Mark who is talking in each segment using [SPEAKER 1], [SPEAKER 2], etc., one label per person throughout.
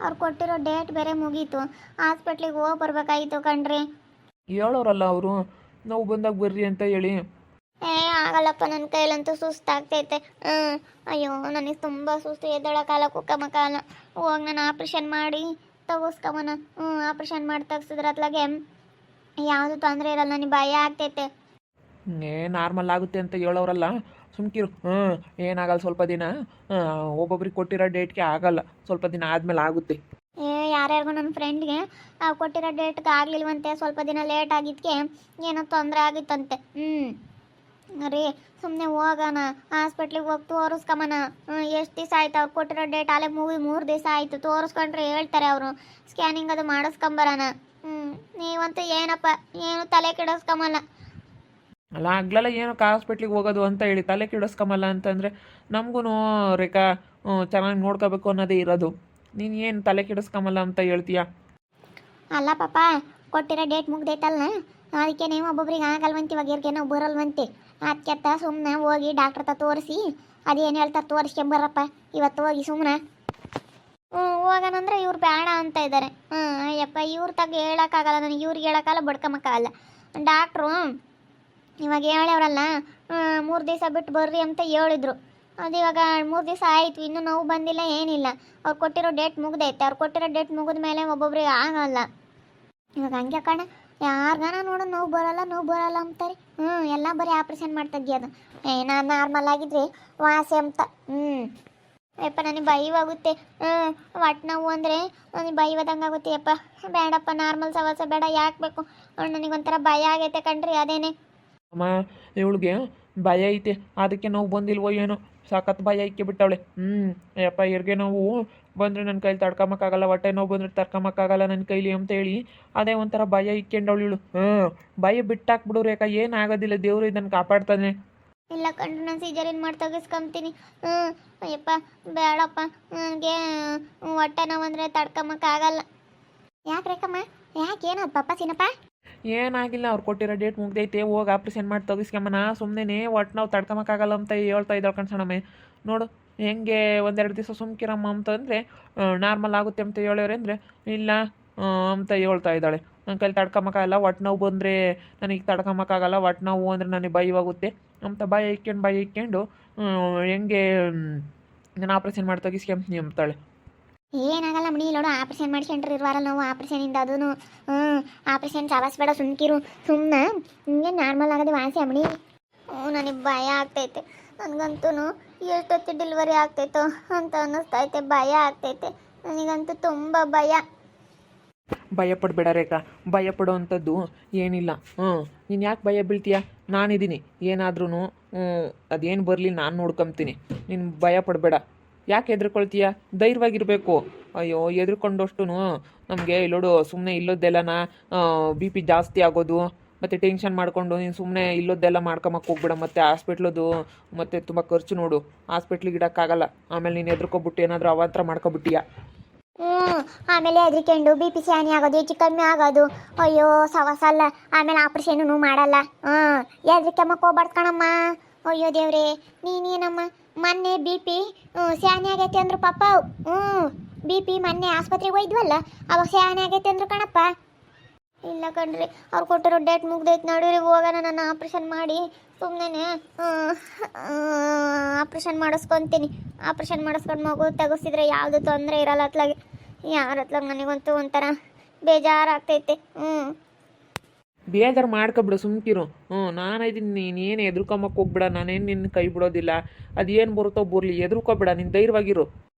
[SPEAKER 1] ಅವ್ರು ಕೊಟ್ಟಿರೋ ಡೇಟ್ ಬೇರೆ ಮುಗೀತು. ಹಾಸ್ಪಿಟ್ಲಿಗೆ ಹೋಗಿ ಬರ್ಬೇಕಾಗಿತ್ತು ಕಣ್ರಿ.
[SPEAKER 2] ಹೇಳೋರಲ್ಲ ಅವರು ನೋವು ಬಂದಾಗ ಬರ್ರಿ ಅಂತ ಹೇಳಿ.
[SPEAKER 1] ಏ ಆಗಲ್ಲಪ್ಪ, ನನ್ನ ಕೈಲಂತೂ ಸುಸ್ತಾಗ್ತೈತೆ. ಅಯ್ಯೋ ನನಗೆ ತುಂಬ ಸುಸ್ತು, ಎದ್ದೊಳಕಾಲ ಕುಕ್ಕಮಕಾಲ. ಹೋಗಿ ನಾನು ಆಪ್ರೇಷನ್ ಮಾಡಿ ತಗೋಸ್ಕಮನ. ಆಪ್ರೇಷನ್ ಮಾಡಿ ತೆಗ್ಸಿದ್ರೆ ಅತ್ಲಾಗೆ ಯಾವುದು ತೊಂದರೆ ಇರಲ್ಲ. ನನಗೆ ಭಯ ಆಗ್ತೈತೆ.
[SPEAKER 2] ನಾರ್ಮಲ್ ಆಗುತ್ತೆ ಅಂತ ಹೇಳೋರಲ್ಲ, ಸುಮ್ಕಿರು. ಏನಾಗಲ್ಲ, ಸ್ವಲ್ಪ ದಿನ ಒಬ್ಬೊಬ್ರಿಗೆ ಕೊಟ್ಟಿರೋ ಡೇಟ್ಗೆ ಆಗಲ್ಲ, ಸ್ವಲ್ಪ ದಿನ ಆದಮೇಲೆ ಆಗುತ್ತೆ.
[SPEAKER 1] ಯಾರ್ಯಾರಿಗೂ ನನ್ನ ಫ್ರೆಂಡ್ಗೆ ಕೊಟ್ಟಿರೋ ಡೇಟ್ಗೆ ಆಗಲಿಲ್ವಂತೆ. ಸ್ವಲ್ಪ ದಿನ ಲೇಟ್ ಆಗಿದ್ದಕ್ಕೆ ಏನೋ ತೊಂದರೆ ಆಗಿತ್ತಂತೆ. ರೀ ಸುಮ್ಮನೆ ಹೋಗೋಣ, ಹಾಸ್ಪಿಟ್ಲಿಗೆ ಹೋಗಿ ತೋರಿಸ್ಕಮನ. ಎಷ್ಟು ದಿವಸ ಆಯ್ತು ಅವ್ರು ಕೊಟ್ಟಿರೋ ಡೇಟ್ ಅಲ್ಲೇ 3 ದಿವಸ ಆಯಿತು. ತೋರಿಸ್ಕೊಂಡ್ರೆ ಹೇಳ್ತಾರೆ ಅವರು, ಸ್ಕ್ಯಾನಿಂಗ್ ಅದು ಮಾಡಿಸ್ಕೊಂಬರೋಣ. ನೀವಂತೂ ಏನಪ್ಪ ಏನು ತಲೆ ಕೆಡಿಸ್ಕೊಂಬಲ್ಲ.
[SPEAKER 2] ಅಲ್ಲ ಆಗ್ಲಲ್ಲ ಏನಕ್ಕೆ ಹಾಸ್ಪಿಟ್ಲಿಗೆ ಹೋಗೋದು ಅಂತ ಹೇಳಿ ತಲೆ ಕೆಡಿಸ್ಕೊಂಬಲ್ಲ ಅಂತಂದರೆ ನಮಗೂ ರೇಖಾ ಚೆನ್ನಾಗಿ ನೋಡ್ಕೋಬೇಕು ಅನ್ನೋದೇ ಇರೋದು. ನೀನು ಏನು ತಲೆ ಕೆಡಿಸ್ಕೊಂಬಲ್ಲ ಅಂತ ಹೇಳ್ತೀಯ?
[SPEAKER 1] ಅಲ್ಲ ಪಾಪ, ಕೊಟ್ಟಿರೋ ಡೇಟ್ ಮುಗ್ದೈತಲ್ಲ, ಅದಕ್ಕೆ ನೀವು ಒಬ್ಬೊಬ್ರಿಗೆ ಆಗಲ್ವಂತೆ, ಇವಾಗ ಇವ್ರಿಗೇನೋ ಬರಲ್ವಂತೆ. ಅದಕ್ಕೆತ್ತ ಸುಮ್ಮನೆ ಹೋಗಿ ಡಾಕ್ಟ್ರ್ ಹತ್ರ ತೋರಿಸಿ ಅದೇನು ಹೇಳ್ತಾರೆ ತೋರಿಸ್ಕೊಂಬರಪ್ಪ ಇವತ್ತು ಹೋಗಿ ಸುಮ್ಮನೆ. ಹೋಗೋಣಂದ್ರೆ ಇವ್ರು ಬೇಡ ಅಂತ ಇದ್ದಾರೆ. ಅಯ್ಯಪ್ಪ, ಇವ್ರ ತಗ ಹೇಳೋಕ್ಕಾಗಲ್ಲ ನನಗೆ, ಇವ್ರಿಗೆ ಹೇಳೋಕ್ಕಲ್ಲ, ಬಡ್ಕೊಂಬಕ್ಕಾಗಲ್ಲ. ಡಾಕ್ಟ್ರು ಇವಾಗ ಹೇಳವ್ರಲ್ಲ 3 ದಿವಸ ಬಿಟ್ಟು ಬರ್ರಿ ಅಂತ ಹೇಳಿದ್ರು. ಅದು ಇವಾಗ 3 ದಿವಸ ಆಯಿತು, ಇನ್ನೂ ನೋವು ಬಂದಿಲ್ಲ, ಏನಿಲ್ಲ. ಅವ್ರು ಕೊಟ್ಟಿರೋ ಡೇಟ್ ಮುಗ್ದೈತೆ. ಅವ್ರು ಕೊಟ್ಟಿರೋ ಡೇಟ್ ಮುಗಿದ ಮೇಲೆ ಒಬ್ಬೊಬ್ರಿಗೆ ಆಗಲ್ಲ. ಇವಾಗ ಹಂಗೆ ಕಣ, ಯಾರಿಗಾನ ನೋಡು ನೋವು ಬರಲ್ಲ ಅಂತಾರೆ. ಎಲ್ಲ ಬರೀ ಆಪ್ರೇಷನ್ ಮಾಡಿ ತೆಗಿಯೋದು. ನಾನು ನಾರ್ಮಲ್ ಆಗಿದ್ರೆ ವಾಸಿ ಅಂತ. ಯಪ್ಪ ನನಗೆ ಭಯವಾಗುತ್ತೆ. ಹೊಟ್ಟೆ ನೋವು ಅಂದರೆ ನನಗೆ ಭಯವಾದಂಗೆ ಆಗುತ್ತೆ. ಯಪ್ಪ ಬೇಡಪ್ಪ, ನಾರ್ಮಲ್ ಸವಾಸ ಬೇಡ, ಯಾಕೆ ಬೇಕು? ನನಗೊಂಥರ ಭಯ ಆಗೈತೆ ಕಣ್ರಿ, ಅದೇನೆ.
[SPEAKER 2] ಅಮ್ಮ, ಇವಳಿಗೆ ಭಯ ಐತೆ, ಅದಕ್ಕೆ ನೋವು ಬಂದಿಲ್ವೋ ಏನೋ, ಸಾಕತ್ತು ಭಯ ಇಕ್ಕಿ ಬಿಟ್ಟವಳೆ. ಯಪ್ಪ ಇವ್ರಿಗೆ ನೋವು ಬಂದರೆ ನನ್ನ ಕೈಲಿ ತಡ್ಕೊಂಬಕ್ಕಾಗಲ್ಲ, ಹೊಟ್ಟೆ ನೋವು ಬಂದರೆ ತಡ್ಕೊಂಬಕ್ಕಾಗಲ್ಲ ನನ್ನ ಕೈಲಿ ಅಂತ ಹೇಳಿ ಅದೇ ಒಂಥರ ಭಯ ಇಕ್ಕೊಂಡವಳು ಇವಳು. ಭಯ ಬಿಟ್ಟಾಕ್ಬಿಡು ರೇಖಾ, ಏನಾಗೋದಿಲ್ಲ, ದೇವರು ಇದನ್ನು ಕಾಪಾಡ್ತಾನೆ.
[SPEAKER 1] ಇಲ್ಲ ಕಣ್ರಿ, ನಾನು ಸಿಜರಿನ್ ಮಾಡಿ ತೆಗಿಸ್ಕೊಂತೀನಿ. ಅಯ್ಯಪ್ಪ ಬೇಡಪ್ಪ, ನನಗೆ ಹೊಟ್ಟೆ ನೋವು ಅಂದರೆ ತಡ್ಕೊಂಬಕ್ಕಾಗಲ್ಲ. ಯಾಕೆ ರೇಖಮ್ಮ, ಯಾಕೆ ಏನದು ಪಾಪ ಸಿನಪ್ಪ?
[SPEAKER 2] ಏನಾಗಿಲ್ಲ, ಅವ್ರು ಕೊಟ್ಟಿರೋ ಡೇಟ್ ಮುಗ್ದೈತೆ, ಹೋಗಿ ಆಪ್ರೇಷನ್ ಮಾಡಿ ತೆಗಿಸ್ಕೊಂಬನ. ಸುಮ್ಮನೆ ಒಟ್ಟು ನಾವು ತಡ್ಕೊಂಬಕ್ಕಾಗಲ್ಲ ಅಂತ ಹೇಳ್ತಾ ಇದ್ದಾಳೆ ಕಣ್ಸಣಮ್ಮೆ. ನೋಡು ಹೆಂಗೆ 1-2 ದಿವಸ ಸುಮ್ಕಿರಮ್ಮ ಅಂತಂದರೆ ನಾರ್ಮಲ್ ಆಗುತ್ತೆ ಅಂತ ಹೇಳೋರೆ ಅಂದರೆ ಇಲ್ಲ ಅಂತ ಹೇಳ್ತಾ ಇದ್ದಾಳೆ. ನನ್ನ ಕೈಲಿ ತಡ್ಕೊಂಬಕ್ಕಾಗಲ್ಲ, ಹೊಟ್ಟೆ ನೋವು ಬಂದರೆ ನನಗೆ ತಡ್ಕೊಂಬಕ್ಕಾಗಲ್ಲ, ಹೊಟ್ಟೆ ನೋವು ಅಂದರೆ ನನಗೆ ಭಯವಾಗುತ್ತೆ ಅಂತ ಭಯ ಇಕ್ಕೊಂಡು ಹೆಂಗೆ ನಾನು ಆಪ್ರೇಷನ್ ಮಾಡಿ ತೆಗಿಸ್ಕೊಂತೀನಿ ಅಂತಾಳೆ.
[SPEAKER 1] ಏನಾಗಲ್ಲ ಮಣಿ, ನೋಡು ಆಪ್ರೇಷನ್ ಮಾಡಿಸ್ಕೊಂಡ್ರೆ ಇರುವಾರಲ್ಲ ನಾವು ಆಪ್ರೇಷನಿಂದ ಅದೂ ಆಪ್ರೇಷನ್ ಚಾವಾಸ್ ಬೇಡ, ಸುಮ್ಕಿರು. ಸುಮ್ಮನೆ ಹಿಂಗೆ ನಾರ್ಮಲ್ ಆಗೋದು ವಾಸಿ ಅಮ್ಮಣಿ. ನನಗೆ ಭಯ ಆಗ್ತೈತೆ. ನನಗಂತೂ ಎಷ್ಟೊತ್ತು ಡೆಲಿವರಿ ಆಗ್ತೈತೋ ಅಂತ ಅನ್ನಿಸ್ತೈತೆ, ಭಯ ಆಗ್ತೈತೆ ನನಗಂತೂ ತುಂಬ ಭಯ.
[SPEAKER 2] ಭಯ ಪಡಬೇಡ ರೇಖಾ, ಭಯ ಪಡೋ ಅಂಥದ್ದು ಏನಿಲ್ಲ. ನೀನು ಯಾಕೆ ಭಯ ಬೀಳ್ತೀಯ? ನಾನಿದ್ದೀನಿ, ಏನಾದ್ರೂ ಅದೇನು ಬರಲಿ ನಾನು ನೋಡ್ಕೊಂತೀನಿ. ನೀನು ಭಯ ಪಡಬೇಡ. ಯಾಕೆ ಹೆದರ್ಕೊಳ್ತೀಯ? ಧೈರ್ಯವಾಗಿರಬೇಕು. ಅಯ್ಯೋ ಹೆದರ್ಕೊಂಡಷ್ಟು ನಮಗೆ ಇಲ್ಲೋಡು ಸುಮ್ಮನೆ ಇಲ್ಲೋದೆಲ್ಲನ BP ಜಾಸ್ತಿ ಆಗೋದು, ಮತ್ತು ಟೆನ್ಷನ್ ಮಾಡಿಕೊಂಡು ನೀನು ಸುಮ್ಮನೆ ಇಲ್ಲೋದೆಲ್ಲ ಮಾಡ್ಕೊಂಬಕ್ಕೆ ಹೋಗ್ಬೇಡ. ಮತ್ತು ಹಾಸ್ಪಿಟ್ಲದು ಮತ್ತು ತುಂಬ ಖರ್ಚು ನೋಡು, ಹಾಸ್ಪಿಟ್ಲಿಗೆ ಇಡೋಕ್ಕಾಗಲ್ಲ. ಆಮೇಲೆ ನೀನು ಹೆದರ್ಕೊಬಿಟ್ಟು ಏನಾದರೂ ಅವಾಂತರ ಮಾಡ್ಕೊಬಿಟ್ಟಿಯ.
[SPEAKER 1] ಆಮೇಲೆ ಹೆದರ್ಕೊಂಡು BP ಸ್ಯಾನಿ ಆಗೋದು, ಹೆಚ್ಚು ಕಮ್ಮಿ ಆಗೋದು. ಅಯ್ಯೋ ಸವಾಸ ಅಲ್ಲ, ಆಮೇಲೆ ಆಪ್ರೇಷನ್ನು ಮಾಡಲ್ಲ. ಹೆದರ್ಕೊಂಬಕ್ಕೆ ಹೋಗ್ಬಾರ್ದು ಕಣಮ್ಮ. ಅಯ್ಯೋ ದೇವ್ರೆ, ನೀನೇನಮ್ಮ ಮೊನ್ನೆ BP ಸ್ಯಾನಿ ಆಗೈತೆ ಅಂದ್ರು ಪಾಪ. BP ಮೊನ್ನೆ ಆಸ್ಪತ್ರೆಗೆ ಹೋಯ್ದ್ವಲ್ಲ, ಅವಾಗ ಸ್ಯಾನಿ ಆಗೈತೆ ಅಂದ್ರು ಕಣಪ್ಪ. ಇಲ್ಲ ಕಣ್ರಿ, ಅವ್ರು ಕೊಟ್ಟಿರೋ ಡೇಟ್ ಮುಗ್ದೈತೆ, ನೋಡಿರಿ ಹೋಗೋಣ. ನಾನು ಆಪ್ರೇಷನ್ ಮಾಡಿ ಸುಮ್ಮನೆ ಆಪ್ರೇಷನ್ ಮಾಡಿಸ್ಕೊತೀನಿ. ಆಪ್ರೇಷನ್ ಮಾಡಿಸ್ಕೊಂಡು ಮಗು ತೆಗಿಸಿದ್ರೆ ಯಾವುದು ತೊಂದರೆ ಇರಲ್ಲ ಅತ್ಲಾಗೆ. ಯಾರ ಹತ್ಲಾಗ ನನಗಂತೂ ಒಂಥರ ಬೇಜಾರಾಗ್ತೈತೆ.
[SPEAKER 2] ಬೇಜಾರು ಮಾಡ್ಕೊಬಿಡು, ಸುಮ್ಕಿರು. ನಾನಿದ್ದೀನಿ, ನೀನೇನು ಹೆದರ್ಕೊಂಬಕ್ಕೆ ಹೋಗ್ಬಿಡ. ನಾನೇನು ನಿನ್ನ ಕೈ ಬಿಡೋದಿಲ್ಲ. ಅದೇನು ಬರುತ್ತೋ ಬರಲಿ, ಹೆದರ್ಕೋಬೇಡ, ನೀನು ಧೈರ್ಯವಾಗಿರು.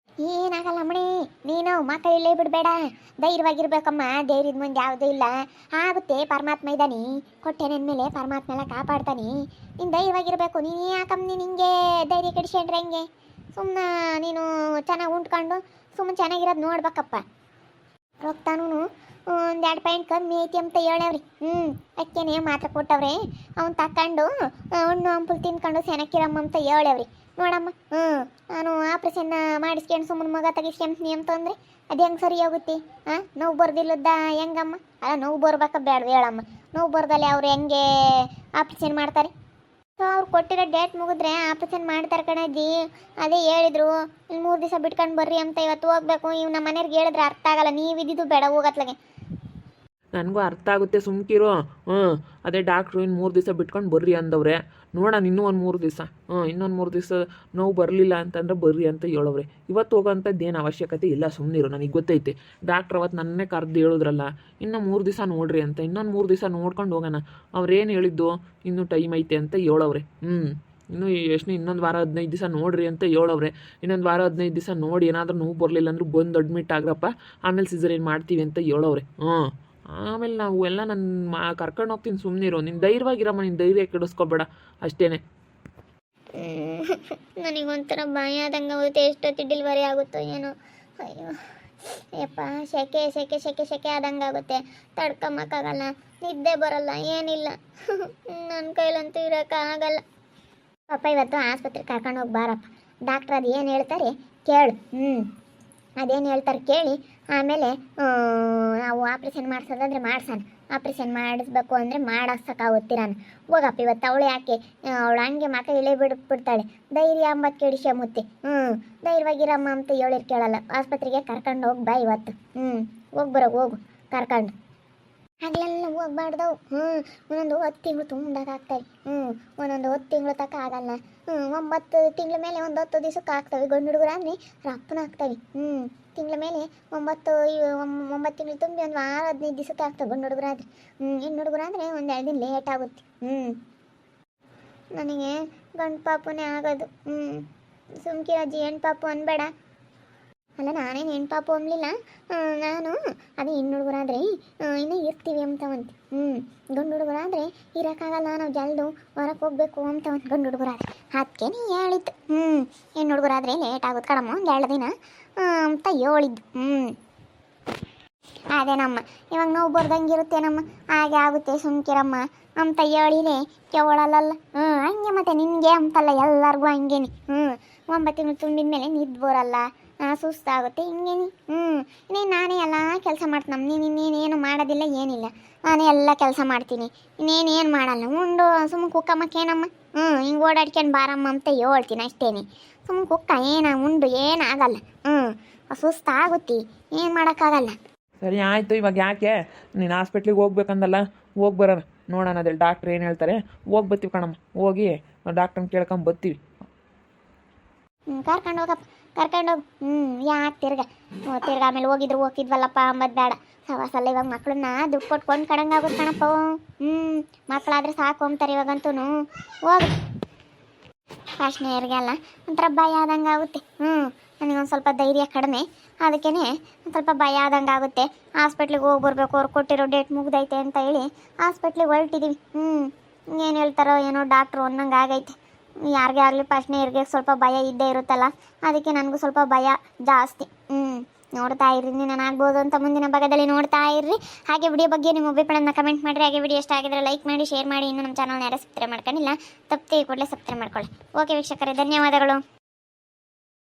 [SPEAKER 1] ಏನಾಗಲ್ಲ ಮಣಿ, ನೀನು ಮಕ್ಕಳು ಇಲ್ಲೇ ಬಿಡಬೇಡ, ಧೈರ್ಯವಾಗಿರ್ಬೇಕಮ್ಮ. ಧೈರ್ಯದ ಮುಂದೆ ಯಾವುದೂ ಇಲ್ಲ, ಆಗುತ್ತೆ. ಪರಮಾತ್ಮ ಇದ್ದಾನೆ, ಕೊಟ್ಟೆ ನನ್ನ ಮೇಲೆ ಪರಮಾತ್ಮ ಎಲ್ಲ ಕಾಪಾಡ್ತಾನೆ. ನೀನು ಧೈರ್ಯವಾಗಿರಬೇಕು. ನೀನು ಯಾಕಮ್ಮ ನೀನು ಹಿಂಗೆ ಧೈರ್ಯ ಕೆಡಿಸ್ಕೊಂಡ್ರೆ ಹೆಂಗೆ? ಸುಮ್ಮನೆ ನೀನು ಚೆನ್ನಾಗಿ ಉಂಡ್ಕೊಂಡು ಸುಮ್ಮನೆ ಚೆನ್ನಾಗಿರೋದು ನೋಡ್ಬೇಕಪ್ಪ. ರೊಕ್ತಾನು 1-2 ಪಾಯಿಂಟ್ ಕಮ್ಮಿ ಐತಿ ಅಂತ ಹೇಳವ್ರಿ. ಅಕ್ಕೇನೆ ಮಾತ್ರ ಕೊಟ್ಟವ್ರೆ, ಅವ್ನು ತಕೊಂಡು ಹಣ್ಣು ಹಂಪಲು ತಿನ್ಕೊಂಡು ಸೆನಕ್ಕಿರಮ್ಮ ಅಂತ ಹೇಳವ್ರಿ. ನೋಡಮ್ಮ, ನಾನು ಆಪ್ರೇಷನ್ ಮಾಡಿಸ್ಕೊಂಡು ಸುಮ್ಮನೆ ಮಗ ತೆಗಿಸ್ಕೊಂತೀನಿ ಅಂತಂದರೆ ಅದು ಹೆಂಗೆ ಸರಿ ಹೋಗುತ್ತೆ? ನೋವು ಬರ್ದಿಲ್ಲದ ಹೆಂಗಮ್ಮ? ಅಲ್ಲ ನೋವು ಬರ್ಬೇಕ ಬೇಡ ಹೇಳಮ್ಮ. ನೋವು ಬರ್ದಲ್ಲೇ ಅವ್ರು ಹೆಂಗೆ ಆಪ್ರೇಷನ್ ಮಾಡ್ತಾರೆ? ಸೊ ಅವ್ರು ಕೊಟ್ಟಿರೋ ಡೇಟ್ ಮುಗಿದ್ರೆ ಆಪರೇಷನ್ ಮಾಡ್ತಾರೆ ಕಣಜ್ಜಿ. ಅದೇ ಹೇಳಿದ್ರು ಇಲ್ಲಿ 3 ದಿವಸ ಬಿಟ್ಕೊಂಡು ಬರ್ರಿ ಅಂತ. ಇವತ್ತು ಹೋಗ್ಬೇಕು. ಇವ್ ನಮ್ಮ ಮನೆಯವ್ರಿಗೆ ಹೇಳಿದ್ರೆ ಅರ್ಥ ಆಗಲ್ಲ. ನೀವು ಇದ್ದಿದ್ದು ಬೇಡ ಹೋಗತ್ಲಾಗೆ.
[SPEAKER 2] ನನಗೂ ಅರ್ಥ ಆಗುತ್ತೆ, ಸುಮ್ಕಿರೋ. ಅದೇ ಡಾಕ್ಟ್ರು ಇನ್ನು 3 ದಿವಸ ಬಿಟ್ಕೊಂಡು ಬರ್ರಿ ಅಂದವ್ರೆ. ನೋಡೋಣ ಇನ್ನೂ ಒಂದು 3 ದಿವಸ. ಇನ್ನೊಂದು 3 ದಿವಸ ನೋವು ಬರಲಿಲ್ಲ ಅಂತಂದ್ರೆ ಬರ್ರಿ ಅಂತ ಹೇಳವ್ರೆ. ಇವತ್ತು ಹೋಗೋಂಥದ್ದು ಏನು ಅವಶ್ಯಕತೆ ಇಲ್ಲ, ಸುಮ್ಮನಿರು. ನನಗೆ ಗೊತ್ತೈತೆ. ಡಾಕ್ಟ್ರ್ ಅವತ್ತು ನನ್ನೇ ಕರೆದು ಹೇಳಿದ್ರಲ್ಲ, ಇನ್ನೂ 3 ದಿವಸ ನೋಡ್ರಿ ಅಂತ. ಇನ್ನೊಂದು 3 ದಿವಸ ನೋಡ್ಕೊಂಡು ಹೋಗೋಣ. ಅವ್ರೇನು ಹೇಳಿದ್ದು ಇನ್ನೂ ಟೈಮ್ ಐತೆ ಅಂತ ಹೇಳವ್ರೆ. ಇನ್ನೂ ಎಷ್ಟು ಇನ್ನೊಂದು ವಾರ 15 ದಿವಸ ನೋಡ್ರಿ ಅಂತ ಹೇಳವ್ರೆ. ಇನ್ನೊಂದು ವಾರ 15 ದಿವಸ ನೋಡಿ ಏನಾದರೂ ನೋವು ಬರಲಿಲ್ಲ ಅಂದ್ರೆ ಬಂದು ಅಡ್ಮಿಟ್ ಆಗ್ರಪ್ಪ, ಆಮೇಲೆ ಸಿಸರೇನು ಮಾಡ್ತೀವಿ ಅಂತ ಹೇಳವ್ರೆ. ಆಮೇಲೆ ನಾವು ಎಲ್ಲ ನನ್ನ ಕರ್ಕೊಂಡು ಹೋಗ್ತೀನಿ, ಸುಮ್ಮನಿರೋ. ನೀನು ಧೈರ್ಯವಾಗಿರಮ್ಮ, ನೀನು ಧೈರ್ಯ ಕೆಡಿಸ್ಕೊಬೇಡ ಅಷ್ಟೇ.
[SPEAKER 1] ನನಗೊಂಥರ ಭಯ ಆದಂಗೆ ಆಗುತ್ತೆ. ಎಷ್ಟೊತ್ತಿ ಡೆಲಿವರಿ ಆಗುತ್ತೋ ಏನೋ. ಅಯ್ಯೋ ಯಪ್ಪ, ಸೆಕೆ ಸೆಕೆ ಸೆಕೆ ಸೆಕೆ ಆದಂಗೆ ಆಗುತ್ತೆ. ತಡ್ಕೊಂಬಕ್ಕಾಗಲ್ಲ, ನಿದ್ದೆ ಬರಲ್ಲ, ಏನಿಲ್ಲ. ನನ್ನ ಕೈಲಂತೂ ಇರೋಕ್ಕಾಗಲ್ಲ. ಪಾಪ ಇವತ್ತು ಆಸ್ಪತ್ರೆಗೆ ಕರ್ಕೊಂಡು ಹೋಗಿ ಬಾರಪ್ಪ. ಡಾಕ್ಟ್ರ್ ಅದು ಏನು ಹೇಳ್ತಾರೆ ಕೇಳು. ಅದೇನು ಹೇಳ್ತಾರೆ ಕೇಳಿ ಆಮೇಲೆ ನಾವು ಆಪ್ರೇಷನ್ ಮಾಡಿಸೋದಾದ್ರೆ ಮಾಡ್ಸೋಣ. ಆಪ್ರೇಷನ್ ಮಾಡಿಸ್ಬೇಕು ಅಂದರೆ ಮಾಡಿಸೋಕ್ಕಾಗುತ್ತಿರಾನು. ಹೋಗಪ್ಪ ಇವತ್ತು ಅವಳು ಯಾಕೆ ಅವಳು ಹಂಗೆ ಮಕ್ಕ ಇಳೆ ಬಿಡ್ತಾಳೆ. ಧೈರ್ಯ ಅಂಬತ್ತು ಕೆಡಿಸಿ ಮುತ್ತಿ. ಧೈರ್ಯವಾಗಿರಮ್ಮ ಅಂತ ಹೇಳಿರ್ ಕೇಳಲ್ಲ. ಆಸ್ಪತ್ರೆಗೆ ಕರ್ಕೊಂಡು ಹೋಗಿ ಬಾ ಇವತ್ತು. ಹೋಗ್ಬರೋ ಹೋಗು ಕರ್ಕೊಂಡು. ಹಗಲೆಲ್ಲ ಹೋಗ್ಬಾರ್ದು. ಒಂದೊಂದು 10 ತಿಂಗಳು ತುಂಡಾಗ್ತವೆ. ಒಂದೊಂದು 10 ತಿಂಗಳು ತನಕ ಆಗಲ್ಲ. 9 ತಿಂಗಳ ಮೇಲೆ ಒಂದು 10 ದಿವಸಕ್ಕೆ ಆಗ್ತವೆ. ಗಂಡು ಹುಡುಗರು ಅಂದರೆ ರಪ್ಪನ ಆಗ್ತವೆ. ತಿಂಗಳ ಮೇಲೆ 9 ತಿಂಗಳು ತುಂಬಿ ಒಂದು ವಾರ 15 ದಿವಸಕ್ಕೆ ಆಗ್ತವೆ ಗಂಡು ಹುಡುಗರು ಆದರೆ. ಹೆಣ್ಣು ಹುಡುಗರು ಅಂದರೆ ಒಂದು 2 ದಿನ ಲೇಟ್ ಆಗುತ್ತೆ. ನನಗೆ ಗಂಡು ಪಾಪುನೇ ಆಗೋದು. ಸುಮ್ಕಿರಜ್ಜಿ, ಹೆಣ್ಣು ಪಾಪು ಅನ್ಬೇಡ. ಅಲ್ಲ, ನಾನೇನು ಹೆಣ್ಣು ಪಾಪು ಅನ್ಲಿಲ್ಲ. ನಾನು ಅದೇ ಹೆಣ್ಣು ಹುಡುಗರಾದ್ರೆ ಇನ್ನೂ ಇರ್ತೀವಿ ಅಂತವಂತೆ. ಗಂಡು ಹುಡುಗರಾದರೆ ಇರೋಕ್ಕಾಗಲ್ಲ, ನಾವು ಜಲ್ದು ಹೊರಗೆ ಹೋಗ್ಬೇಕು ಅಂತವಂತ ಗಂಡು ಹುಡುಗರಾದ್ರೆ. ಅದಕ್ಕೆ ನೀ ಹೇಳಿದ್ದು. ಹೆಣ್ಣು ಹುಡುಗರಾದ್ರೆ ಲೇಟ್ ಆಗುತ್ತೆ ಕಡಮ್ಮ, ಒಂದು 2 ದಿನ ಅಂತ ಹೇಳಿದ್ದು. ಅದೇನಮ್ಮ, ಇವಾಗ ನೋವು ಬರ್ದಂಗಿರುತ್ತೇನಮ್ಮ, ಹಾಗೆ ಆಗುತ್ತೆ ಸುಮ್ಕಿರಮ್ಮ ಅಂತ ಹೇಳಿದೆ ಕೇಳಲ್ಲ. ಹಂಗೆ ಮತ್ತೆ ನಿನಗೆ ಅಂತಲ್ಲ, ಎಲ್ಲರಿಗೂ ಹಂಗೇನಿ. 9 ತಿಂಗಳು ತುಂಬಿದ ಮೇಲೆ ನಿದ್ದು ಬರಲ್ಲ, ಸುಸ್ತಾಗುತ್ತೆ, ಹಿಂಗೇನಿ. ನಾನೇ ಎಲ್ಲ ಕೆಲಸ ಮಾಡ್ತೀನಿ. ಇನ್ನೇನೇನು ಮಾಡೋದಿಲ್ಲ, ಏನಿಲ್ಲ. ನಾನೇ ಎಲ್ಲ ಕೆಲಸ ಮಾಡ್ತೀನಿ. ಇನ್ನೇನೇನು ಮಾಡಲ್ಲ. ಉಂಡು ಸುಮ್ಮನೆ ಕುಕ್ಕಮ್ಮಕ್ಕೇನಮ್ಮ, ಹಿಂಗೆ ಓಡಾಡ್ಕೊಂಡು ಬಾರಮ್ಮ ಅಂತ ಹೇಳ್ತೀನಿ ಅಷ್ಟೇನೆ. ಸುಮ್ಮನೆ ಕುಕ್ಕ ಉಂಡು ಏನಾಗಲ್ಲ. ಸುಸ್ತಾಗುತ್ತೆ, ಏನು ಮಾಡೋಕ್ಕಾಗಲ್ಲ.
[SPEAKER 2] ಸರಿ ಆಯಿತು. ಇವಾಗ ಯಾಕೆ ನೀನು ಹಾಸ್ಪಿಟ್ಲಿಗೆ ಹೋಗ್ಬೇಕಂದಲ್ಲ, ಹೋಗಿ ಬರೋಣ. ನೋಡೋಣ ಅದೇ ಡಾಕ್ಟ್ರ್ ಏನು ಹೇಳ್ತಾರೆ. ಹೋಗಿ ಬರ್ತೀವಿ ಕಣಮ್ಮ. ಹೋಗಿ ಡಾಕ್ಟ್ರನ್ನ ಕೇಳ್ಕೊಂಡು ಬರ್ತೀವಿ.
[SPEAKER 1] ಕರ್ಕೊಂಡು ಹೋಗಪ್ಪ, ಕರ್ಕೊಂಡೋಗಿ. ಯಾಕೆ ತಿರ್ಗ ಆಮೇಲೆ ಹೋಗಿದ್ವಲ್ಲಪ್ಪ ಅಂಬದು ಬೇಡ. ಸವಾಸಲ್ಲ ಇವಾಗ ಮಕ್ಕಳನ್ನ ದುಡ್ಡು ಕೊಟ್ಕೊಂಡು ಕಡಂಗಾಗುತ್ತೆ ಕಣಪ್ಪ. ಮಕ್ಕಳಾದ್ರೆ ಸಾಕು ಅಂತಾರೆ ಇವಾಗಂತೂ. ಹೋಗಿ ಫಾಸ್ಟ್ನೇರ್ಗೆಲ್ಲ ಒಂಥರ ಭಯ ಆದಂಗೆ ಆಗುತ್ತೆ. ನನಗೊಂದು ಸ್ವಲ್ಪ ಧೈರ್ಯ ಕಡಿಮೆ, ಅದಕ್ಕೇ ಒಂದು ಸ್ವಲ್ಪ ಭಯ ಆದಂಗೆ ಆಗುತ್ತೆ. ಹಾಸ್ಪಿಟ್ಲಿಗೆ ಹೋಗಿ ಬರಬೇಕು, ಅವ್ರು ಕೊಟ್ಟಿರೋ ಡೇಟ್ ಮುಗ್ದೈತೆ ಅಂತ ಹೇಳಿ ಹಾಸ್ಪಿಟ್ಲಿಗೆ ಹೊರಟಿದ್ದೀವಿ. ಏನು ಹೇಳ್ತಾರೋ ಏನೋ ಡಾಕ್ಟ್ರು ಅನ್ನಂಗೆ ಆಗೈತೆ. ಯಾರಿಗೆ ಆಗಲಿ ಫಾಸ್ಟ್ನೇರ್ಗೆ ಸ್ವಲ್ಪ ಭಯ ಇದ್ದೇ ಇರುತ್ತಲ್ಲ, ಅದಕ್ಕೆ ನನಗೂ ಸ್ವಲ್ಪ ಭಯ ಜಾಸ್ತಿ. ನೋಡ್ತಾ ಇರ್ರಿ, ನಾನಾಗ್ಬೋದು ಅಂತ ಮುಂದಿನ ಭಾಗದಲ್ಲಿ ನೋಡ್ತಾ ಇರ್ರಿ. ಹಾಗೆ ವಿಡಿಯೋ ಬಗ್ಗೆ ನಿಮ್ಮ ಅಭಿಪ್ರಾಯನ ಕಮೆಂಟ್ ಮಾಡಿರಿ. ಹಾಗೆ ವಿಡಿಯೋ ಇಷ್ಟ ಆಗಿದ್ರೆ ಲೈಕ್ ಮಾಡಿ, ಶೇರ್ ಮಾಡಿ. ಇನ್ನೂ ನಮ್ಮ ಚಾನಲ್ನ ಯಾರು ಸಬ್ಸ್ಕ್ರೈಬ್ ಮಾಡ್ಕೊಂಡಿಲ್ಲ, ತಪ್ಪದೆ ಕೂಡಲೇ ಸಬ್ಸ್ಕ್ರೈಬ್ ಮಾಡ್ಕೊಳ್ಳಿ. ಓಕೆ ವೀಕ್ಷಕರೇ, ಧನ್ಯವಾದಗಳು.